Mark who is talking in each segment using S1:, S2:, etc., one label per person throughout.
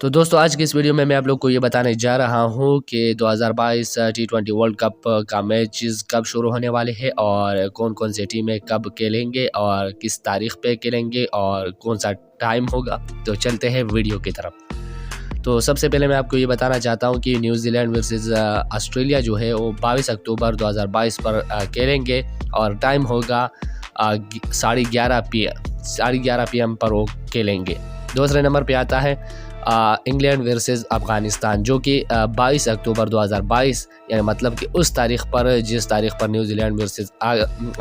S1: तो दोस्तों आज की इस वीडियो में मैं आप लोग को ये बताने जा रहा हूँ कि 2022 T20 वर्ल्ड कप का मैचेस कब शुरू होने वाले हैं और कौन कौन से टीमें कब खेलेंगे और किस तारीख पे खेलेंगे और कौन सा टाइम होगा। तो चलते हैं वीडियो की तरफ। तो सबसे पहले मैं आपको ये बताना चाहता हूँ कि न्यूजीलैंड वर्सेस ऑस्ट्रेलिया जो है वो 22 अक्टूबर 2022 पर खेलेंगे और टाइम होगा 11:30 PM पर वो खेलेंगे। दूसरे नंबर पे आता है इंग्लैंड वर्सेस अफ़गानिस्तान जो कि 22 अक्टूबर 2022 यानी मतलब कि उस तारीख़ पर जिस तारीख़ पर न्यूजीलैंड वर्सेस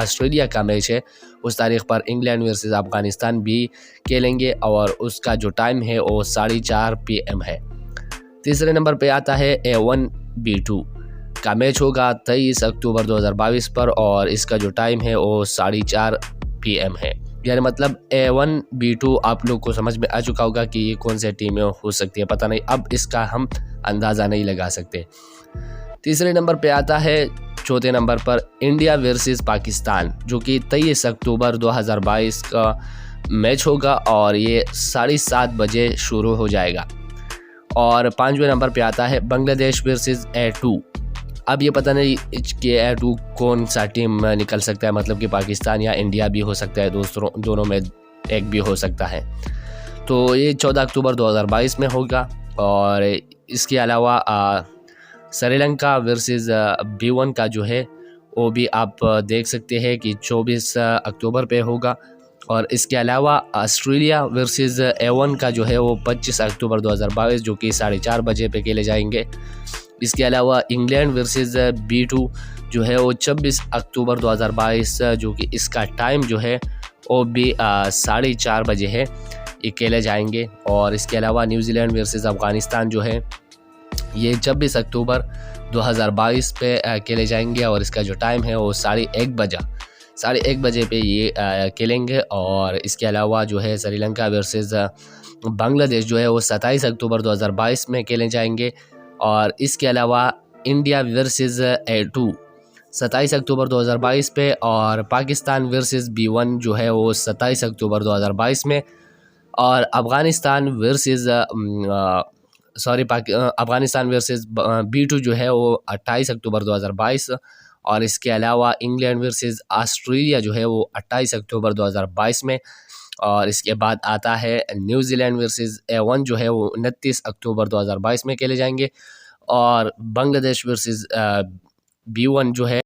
S1: ऑस्ट्रेलिया का मैच है उस तारीख़ पर इंग्लैंड वर्सेस अफ़गानिस्तान भी खेलेंगे और उसका जो टाइम है वो 4:30 PM है। तीसरे नंबर पे आता है A1B2 का मैच होगा 23 अक्टूबर 2022 पर और इसका जो टाइम है वो 4:30 PM है। यानी मतलब A1B2 आप लोग को समझ में आ चुका होगा कि ये कौन से टीमें हो सकती है, पता नहीं अब इसका हम अंदाज़ा नहीं लगा सकते। तीसरे नंबर पे आता है चौथे नंबर पर इंडिया वर्सेस पाकिस्तान जो कि 23 अक्टूबर 2022 का मैच होगा और ये 7:30 बजे शुरू हो जाएगा। और पाँचवें नंबर पे आता है बांग्लादेश वर्सेस A2। अब ये पता नहीं कि A2 कौन सा टीम निकल सकता है, मतलब कि पाकिस्तान या इंडिया भी हो सकता है, दोनों में एक भी हो सकता है। तो ये 14 अक्टूबर 2022 में होगा। और इसके अलावा श्रीलंका वर्सेस B1 का जो है वो भी आप देख सकते हैं कि 24 अक्टूबर पे होगा। और इसके अलावा ऑस्ट्रेलिया वर्सेस A1 का जो है वो 25 अक्टूबर 2022 जो कि 4:30 बजे पे खेले जाएंगे। इसके अलावा इंग्लैंड वर्सेस B2 जो है वो 26 अक्टूबर 2022 जो कि इसका टाइम जो है वो भी 4:30 बजे है, ये खेले जाएंगे। और इसके अलावा न्यूजीलैंड वर्सेस अफ़गानिस्तान जो है ये 26 अक्टूबर 2022 पे खेले जाएंगे और इसका जो टाइम है वो 1:30 बजे पे ये खेलेंगे। और इसके अलावा जो है श्रीलंका वर्सेस बांग्लादेश जो है वो 27 अक्टूबर 2022 में खेले जाएंगे। और इसके अलावा इंडिया वर्सेस A2 27 अक्टूबर 2022 पे और पाकिस्तान वर्सेस B1 जो है वो 27 अक्टूबर 2022 में। और अफ़गानिस्तान वर्सेस B2 जो है वो 28 अक्टूबर 2022। और इसके अलावा इंग्लैंड वर्सेस ऑस्ट्रेलिया जो है वो 28 अक्टूबर 2022 में। और इसके बाद आता है न्यूजीलैंड वर्सेस A1 जो है वो 29 अक्टूबर 2022 में खेले जाएंगे। और बांग्लादेश वर्सेस B1 जो है